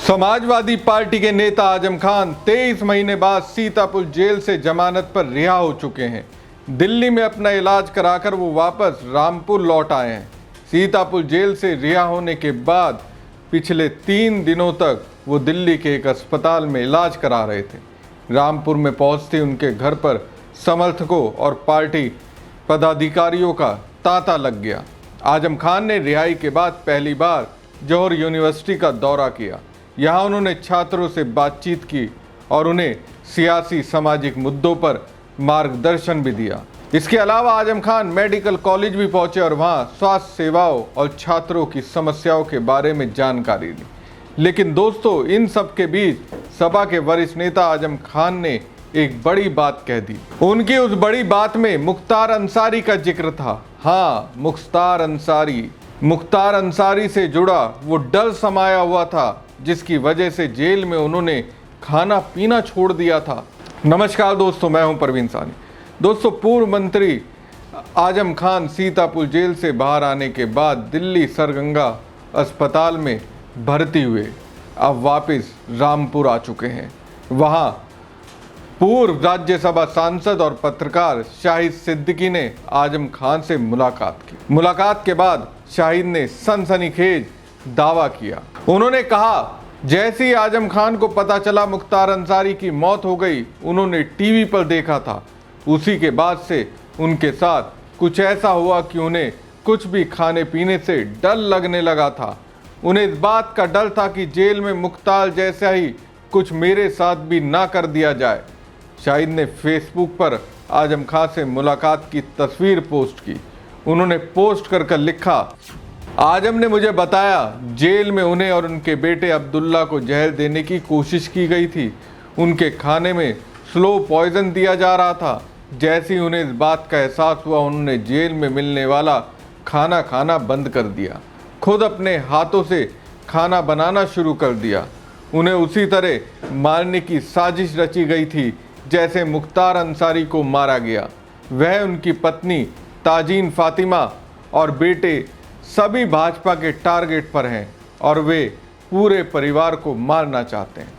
Samajwadi party के नेता आजम खान 23 महीने बाद सीतापुर जेल से जमानत पर रिहा हो चुके हैं। दिल्ली में अपना इलाज कराकर वो वापस रामपुर लौट आए हैं। सीतापुर जेल से रिहा होने के बाद पिछले 3 दिनों तक वो दिल्ली के एक अस्पताल में इलाज करा रहे थे। रामपुर में पहुंचते उनके घर पर समर्थकों और पार्टी पदाधिकारियों का तांता लग गया। आजम खान ने रिहाई के बाद पहली बार जौहर यूनिवर्सिटी का दौरा किया। यहाँ उन्होंने छात्रों से बातचीत की और उन्हें सियासी सामाजिक मुद्दों पर मार्गदर्शन भी दिया। इसके अलावा आजम खान मेडिकल कॉलेज भी पहुंचे और वहां स्वास्थ्य सेवाओं और छात्रों की समस्याओं के बारे में जानकारी ली। लेकिन दोस्तों, इन सब के बीच सपा के वरिष्ठ नेता आजम खान ने एक बड़ी बात कह दी। उनकी उस बड़ी बात में मुख्तार अंसारी का जिक्र था। हाँ, मुख्तार अंसारी से जुड़ा वो डर समाया हुआ था, जिसकी वजह से जेल में उन्होंने खाना पीना छोड़ दिया था। नमस्कार दोस्तों, मैं हूं परवीन सानी। दोस्तों, पूर्व मंत्री आजम खान सीतापुर जेल से बाहर आने के बाद दिल्ली सरगंगा अस्पताल में भर्ती हुए अब वापस रामपुर आ चुके हैं। वहां पूर्व राज्यसभा सांसद और पत्रकार शाहिद सिद्दीकी ने आजम खान से मुलाकात की। मुलाकात के बाद शाहिद ने सनसनीखेज दावा किया। उन्होंने कहा, जैसे ही आजम खान को पता चला मुख्तार अंसारी की मौत हो गई, उन्होंने टीवी पर देखा था। उसी के बाद से उनके साथ कुछ ऐसा हुआ कि उन्हें कुछ भी खाने पीने से डर लगने लगा था। उन्हें इस बात का डर था कि जेल में मुख्तार जैसा ही कुछ मेरे साथ भी ना कर दिया जाए। शाहिद ने फेसबुक पर आजम खान से मुलाकात की तस्वीर पोस्ट की। उन्होंने पोस्ट कर लिखा, आजम ने मुझे बताया जेल में उन्हें और उनके बेटे अब्दुल्ला को जहर देने की कोशिश की गई थी। उनके खाने में स्लो पॉइजन दिया जा रहा था। जैसे ही उन्हें इस बात का एहसास हुआ, उन्होंने जेल में मिलने वाला खाना खाना बंद कर दिया। खुद अपने हाथों से खाना बनाना शुरू कर दिया। उन्हें उसी तरह मारने की साजिश रची गई थी जैसे मुख्तार अंसारी को मारा गया। वह, उनकी पत्नी ताजीन फातिमा और बेटे सभी भाजपा के टारगेट पर हैं और वे पूरे परिवार को मारना चाहते हैं।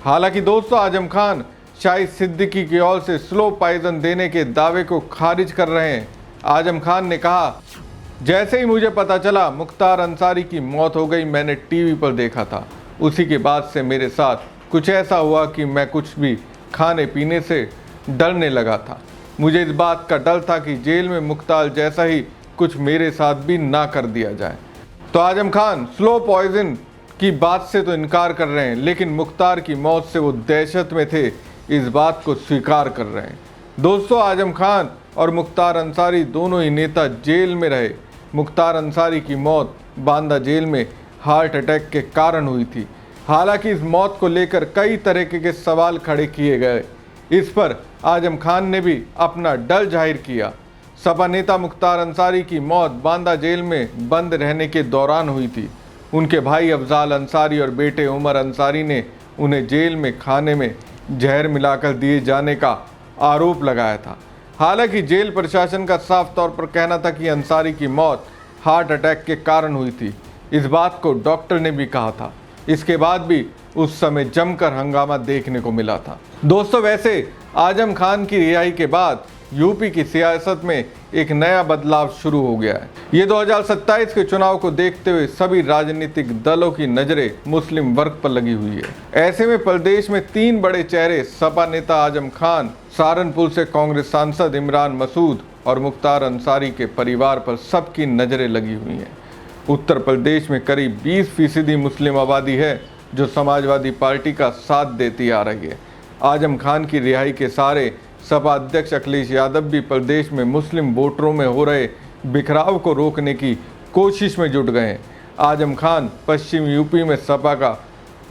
हालांकि दोस्तों, आजम खान शाहिद सिद्दीकी की ओर से स्लो पॉइजन देने के दावे को खारिज कर रहे हैं। आजम खान ने कहा, जैसे ही मुझे पता चला मुख्तार अंसारी की मौत हो गई, मैंने टीवी पर देखा था। उसी के बाद से मेरे साथ कुछ ऐसा हुआ कि मैं कुछ भी खाने पीने से डरने लगा था। मुझे इस बात का डर था कि जेल में मुख्तार जैसा ही कुछ मेरे साथ भी ना कर दिया जाए। तो आजम खान स्लो पॉइजन की बात से तो इनकार कर रहे हैं, लेकिन मुख्तार की मौत से वो दहशत में थे, इस बात को स्वीकार कर रहे हैं। दोस्तों, आजम खान और मुख्तार अंसारी दोनों ही नेता जेल में रहे। मुख्तार अंसारी की मौत बांदा जेल में हार्ट अटैक के कारण हुई थी। हालांकि इस मौत को लेकर कई तरह के सवाल खड़े किए गए। इस पर आजम खान ने भी अपना डर जाहिर किया। सपा नेता मुख्तार अंसारी की मौत बांदा जेल में बंद रहने के दौरान हुई थी। उनके भाई अफजाल अंसारी और बेटे उमर अंसारी ने उन्हें जेल में खाने में जहर मिलाकर दिए जाने का आरोप लगाया था। हालांकि जेल प्रशासन का साफ तौर पर कहना था कि अंसारी की मौत हार्ट अटैक के कारण हुई थी। इस बात को डॉक्टर ने भी कहा था। इसके बाद भी उस समय जमकर हंगामा देखने को मिला था। दोस्तों, वैसे आजम खान की रिहाई के बाद यूपी की सियासत में एक नया बदलाव शुरू हो गया है। ये 2027 के चुनाव को देखते हुए सभी राजनीतिक दलों की नजरें मुस्लिम वर्ग पर लगी हुई है। ऐसे में प्रदेश में 3 बड़े चेहरे सपा नेता आजम खान, सहारनपुर से कांग्रेस सांसद इमरान मसूद और मुख्तार अंसारी के परिवार पर सबकी नजरें लगी हुई हैं। उत्तर प्रदेश में करीब 20% मुस्लिम आबादी है जो समाजवादी पार्टी का साथ देती आ रही है। आजम खान की रिहाई के सहारे सपा अध्यक्ष अखिलेश यादव भी प्रदेश में मुस्लिम वोटरों में हो रहे बिखराव को रोकने की कोशिश में जुट गए हैं। आजम खान पश्चिम यूपी में सपा का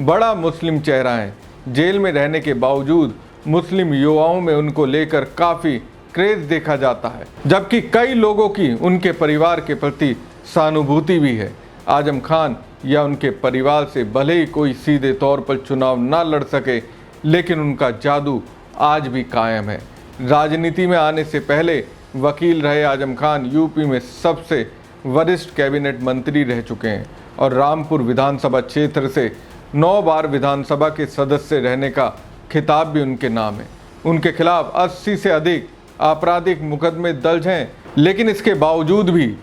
बड़ा मुस्लिम चेहरा है। जेल में रहने के बावजूद मुस्लिम युवाओं में उनको लेकर काफ़ी क्रेज देखा जाता है, जबकि कई लोगों की उनके परिवार के प्रति सहानुभूति भी है। आजम खान या उनके परिवार से भले ही कोई सीधे तौर पर चुनाव ना लड़ सके, लेकिन उनका जादू आज भी कायम है। राजनीति में आने से पहले वकील रहे आजम खान यूपी में सबसे वरिष्ठ कैबिनेट मंत्री रह चुके हैं और रामपुर विधानसभा क्षेत्र से 9 बार विधानसभा के सदस्य रहने का खिताब भी उनके नाम है। उनके खिलाफ 80 से अधिक आपराधिक मुकदमे दर्ज हैं, लेकिन इसके बावजूद भी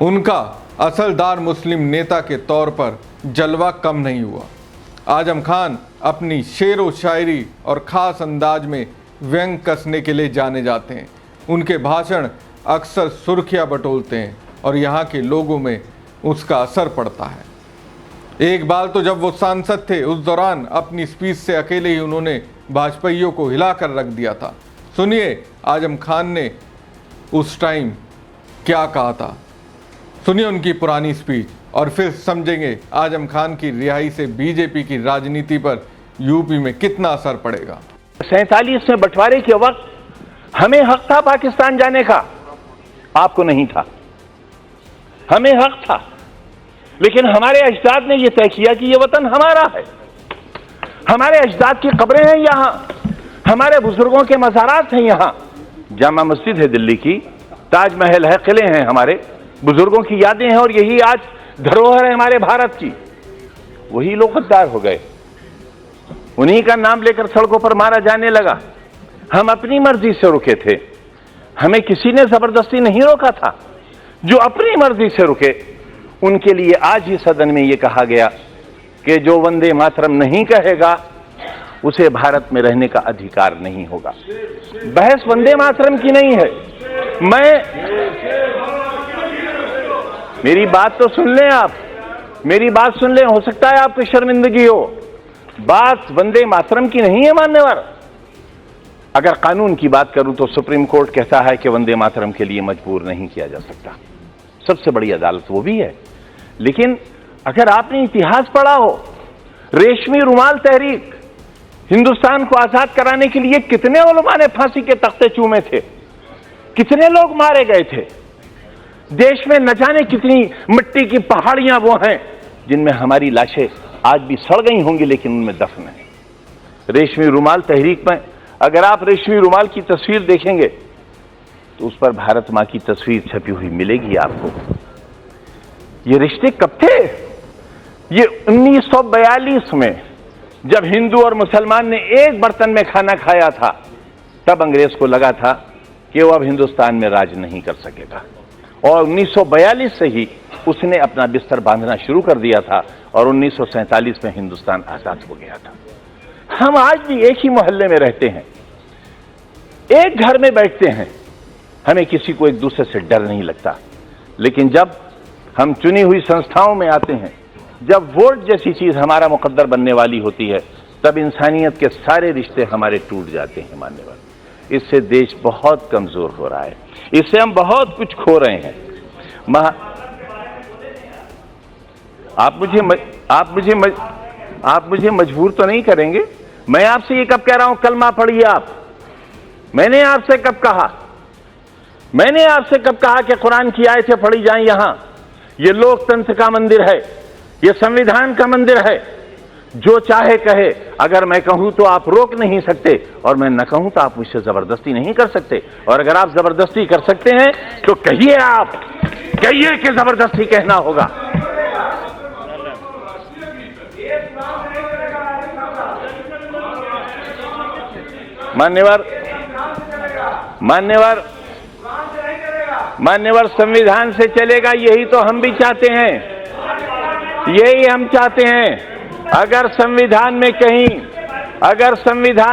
उनका असलदार मुस्लिम नेता के तौर पर जलवा कम नहीं हुआ। आजम खान अपनी शेर व शायरी और ख़ास अंदाज में व्यंग कसने के लिए जाने जाते हैं। उनके भाषण अक्सर सुर्खियां बटोरते हैं और यहाँ के लोगों में उसका असर पड़ता है। एक बार तो जब वो सांसद थे, उस दौरान अपनी स्पीच से अकेले ही उन्होंने भाजपाइयों को हिलाकर रख दिया था। सुनिए आजम खान ने उस टाइम क्या कहा था, सुनिए उनकी पुरानी स्पीच और फिर समझेंगे आजम खान की रिहाई से बीजेपी की राजनीति पर यूपी में कितना असर पड़ेगा। 47 में बंटवारे के वक्त हमें हक था पाकिस्तान जाने का, आपको नहीं था। हमें हक था, लेकिन हमारे अजदाद ने यह तय किया कि यह वतन हमारा है। हमारे अजदाद की कब्रें हैं यहाँ, हमारे बुजुर्गों के मज़ारात हैं यहाँ। जामा मस्जिद है दिल्ली की, ताजमहल है, किले हैं, हमारे बुजुर्गों की यादें हैं और यही आज धरोहर है हमारे भारत की। वही लोग गद्दार हो गए, उन्हीं का नाम लेकर सड़कों पर मारा जाने लगा। हम अपनी मर्जी से रुके थे, हमें किसी ने जबरदस्ती नहीं रोका था। जो अपनी मर्जी से रुके उनके लिए आज ही सदन में यह कहा गया कि जो वंदे मातरम नहीं कहेगा उसे भारत में रहने का अधिकार नहीं होगा। बहस वंदे मातरम की नहीं है। मेरी बात तो सुन लें आप, मेरी बात सुन लें, हो सकता है आपको शर्मिंदगी हो। बात वंदे मातरम की नहीं है मान्यवर। अगर कानून की बात करूं तो सुप्रीम कोर्ट कहता है कि वंदे मातरम के लिए मजबूर नहीं किया जा सकता, सबसे बड़ी अदालत वो भी है। लेकिन अगर आपने इतिहास पढ़ा हो, रेशमी रुमाल तहरीक, हिंदुस्तान को आजाद कराने के लिए कितने उलमा ने फांसी के तख्ते चूमे थे, कितने लोग मारे गए थे। देश में न जाने कितनी मिट्टी की पहाड़ियां वो हैं जिनमें हमारी लाशें आज भी सड़ गई होंगी, लेकिन उनमें दफन है। रेशमी रुमाल तहरीक में अगर आप रेशमी रुमाल की तस्वीर देखेंगे तो उस पर भारत मां की तस्वीर छपी हुई मिलेगी आपको। ये रिश्ते कब थे? ये 1942 में जब हिंदू और मुसलमान ने एक बर्तन में खाना खाया था, तब अंग्रेज को लगा था कि वो अब हिंदुस्तान में राज नहीं कर सकेगा और 1942 से ही उसने अपना बिस्तर बांधना शुरू कर दिया था और 1947 में हिंदुस्तान आजाद हो गया था। हम आज भी एक ही मोहल्ले में रहते हैं, एक घर में बैठते हैं, हमें किसी को एक दूसरे से डर नहीं लगता। लेकिन जब हम चुनी हुई संस्थाओं में आते हैं, जब वोट जैसी चीज हमारा मुकद्दर बनने वाली होती है, तब इंसानियत के सारे रिश्ते हमारे टूट जाते हैं मान्यवर। इससे देश बहुत कमजोर हो रहा है, इससे हम बहुत कुछ खो रहे हैं। आप मुझे मजबूर तो नहीं करेंगे। मैं आपसे ये कब कह रहा हूं कलमा पढ़िए आप? मैंने आपसे कब कहा? मैंने आपसे कब कहा कि कुरान की आयतें पढ़ी जाएं? यहां ये लोकतंत्र का मंदिर है, ये संविधान का मंदिर है। जो चाहे कहे, अगर मैं कहूं तो आप रोक नहीं सकते और मैं न कहूं तो आप मुझसे जबरदस्ती नहीं कर सकते। और अगर आप जबरदस्ती कर सकते हैं तो कहिए, आप कहिए कि जबरदस्ती कहना होगा। मान्यवर संविधान से चलेगा, यही तो हम भी चाहते हैं, यही हम चाहते हैं। अगर संविधान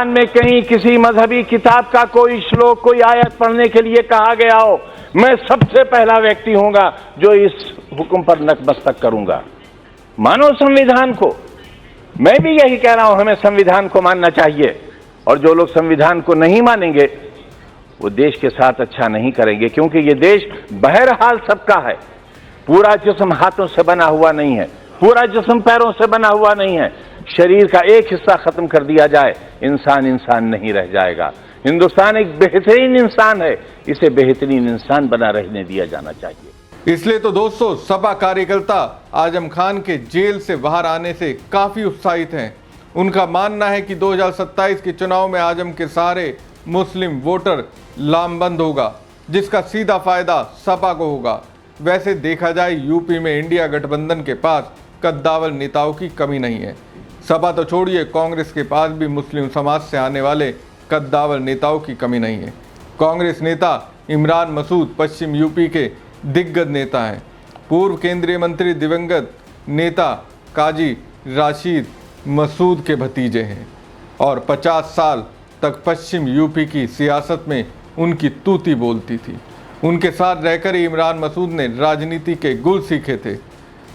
में कहीं किसी मजहबी किताब का कोई श्लोक, कोई आयत पढ़ने के लिए कहा गया हो, मैं सबसे पहला व्यक्ति होऊंगा जो इस हुक्म पर नतमस्तक करूंगा। मानो संविधान को। मैं भी यही कह रहा हूं, हमें संविधान को मानना चाहिए। और जो लोग संविधान को नहीं मानेंगे वो देश के साथ अच्छा नहीं करेंगे, क्योंकि ये देश बहरहाल सबका है। पूरा जिस्म हाथों से बना हुआ नहीं है, पूरा जिस्म पैरों से बना हुआ नहीं है। शरीर का एक हिस्सा खत्म कर दिया जाए, इंसान नहीं रह जाएगा। हिंदुस्तान एक बेहतरीन इंसान है, इसे बेहतरीन इंसान बना रहने दिया जाना चाहिए। इसलिए तो दोस्तों, सपा कार्यकर्ता आजम खान के जेल से बाहर आने से काफी उत्साहित हैं। उनका मानना है कि 2027 के चुनाव में आजम के सारे मुस्लिम वोटर लामबंद होगा, जिसका सीधा फायदा सपा को होगा। वैसे देखा जाए यूपी में इंडिया गठबंधन के पास कद्दावर नेताओं की कमी नहीं है। सपा तो छोड़िए, कांग्रेस के पास भी मुस्लिम समाज से आने वाले कद्दावर नेताओं की कमी नहीं है। कांग्रेस नेता इमरान मसूद पश्चिम यूपी के दिग्गज नेता हैं। पूर्व केंद्रीय मंत्री दिवंगत नेता काजी राशिद मसूद के भतीजे हैं और 50 साल तक पश्चिम यूपी की सियासत में उनकी तूती बोलती थी। उनके साथ रहकर ही इमरान मसूद ने राजनीति के गुल सीखे थे।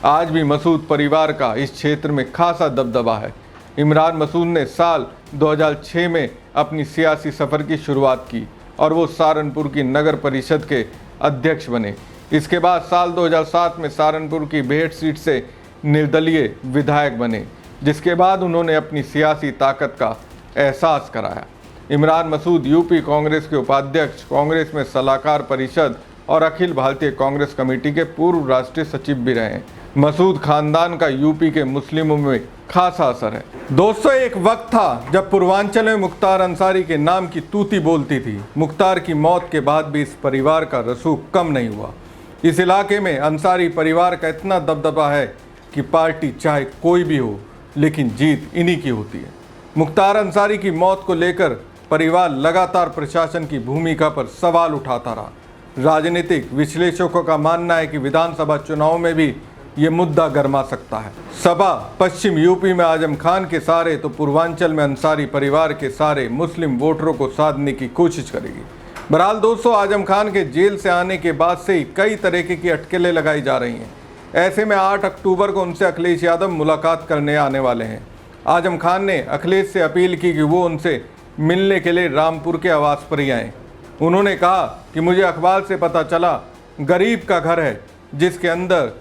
आज भी मसूद परिवार का इस क्षेत्र में खासा दबदबा है। इमरान मसूद ने साल 2006 में अपनी सियासी सफ़र की शुरुआत की और वो सहारनपुर की नगर परिषद के अध्यक्ष बने। इसके बाद साल 2007 में सहारनपुर की बेहट सीट से निर्दलीय विधायक बने, जिसके बाद उन्होंने अपनी सियासी ताकत का एहसास कराया। इमरान मसूद यूपी कांग्रेस के उपाध्यक्ष, कांग्रेस में सलाहकार परिषद और अखिल भारतीय कांग्रेस कमेटी के पूर्व राष्ट्रीय सचिव भी रहे हैं। मसूद खानदान का यूपी के मुस्लिमों में खासा असर है। दोस्तों, एक वक्त था जब पूर्वांचल में मुख्तार अंसारी के नाम की तूती बोलती थी। मुख्तार की मौत के बाद भी इस परिवार का रसूख कम नहीं हुआ। इस इलाके में अंसारी परिवार का इतना दबदबा है कि पार्टी चाहे कोई भी हो, लेकिन जीत इन्हीं की होती है। मुख्तार अंसारी की मौत को लेकर परिवार लगातार प्रशासन की भूमिका पर सवाल उठाता रहा। राजनीतिक विश्लेषकों का मानना है कि विधानसभा चुनाव में भी ये मुद्दा गर्मा सकता है। सपा पश्चिम यूपी में आजम खान के सहारे तो पूर्वांचल में अंसारी परिवार के सहारे मुस्लिम वोटरों को साधने की कोशिश करेगी। बहरहाल दोस्तों, आजम खान के जेल से आने के बाद से ही कई तरीके की अटकलें लगाई जा रही हैं। ऐसे में 8 अक्टूबर को उनसे अखिलेश यादव मुलाकात करने आने वाले हैं। आजम खान ने अखिलेश से अपील की कि वो उनसे मिलने के लिए रामपुर के आवास पर ही आएँ। उन्होंने कहा कि मुझे अखबार से पता चला गरीब का घर है जिसके अंदर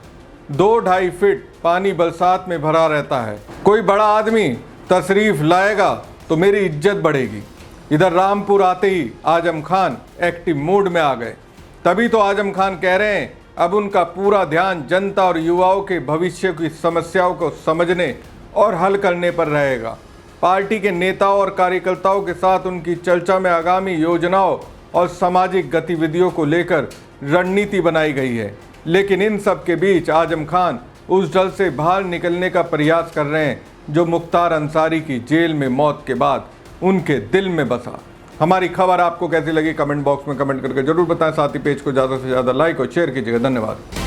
2-2.5 फीट पानी बरसात में भरा रहता है। कोई बड़ा आदमी तशरीफ लाएगा तो मेरी इज्जत बढ़ेगी। इधर रामपुर आते ही आजम खान एक्टिव मूड में आ गए। तभी तो आजम खान कह रहे हैं अब उनका पूरा ध्यान जनता और युवाओं के भविष्य की समस्याओं को समझने और हल करने पर रहेगा। पार्टी के नेताओं और कार्यकर्ताओं के साथ उनकी चर्चा में आगामी योजनाओं और सामाजिक गतिविधियों को लेकर रणनीति बनाई गई है। लेकिन इन सब के बीच आजम खान उस डर से बाहर निकलने का प्रयास कर रहे हैं जो मुख्तार अंसारी की जेल में मौत के बाद उनके दिल में बसा। हमारी खबर आपको कैसी लगी कमेंट बॉक्स में कमेंट करके जरूर बताएं। साथ ही पेज को ज़्यादा से ज़्यादा लाइक और शेयर कीजिएगा। धन्यवाद।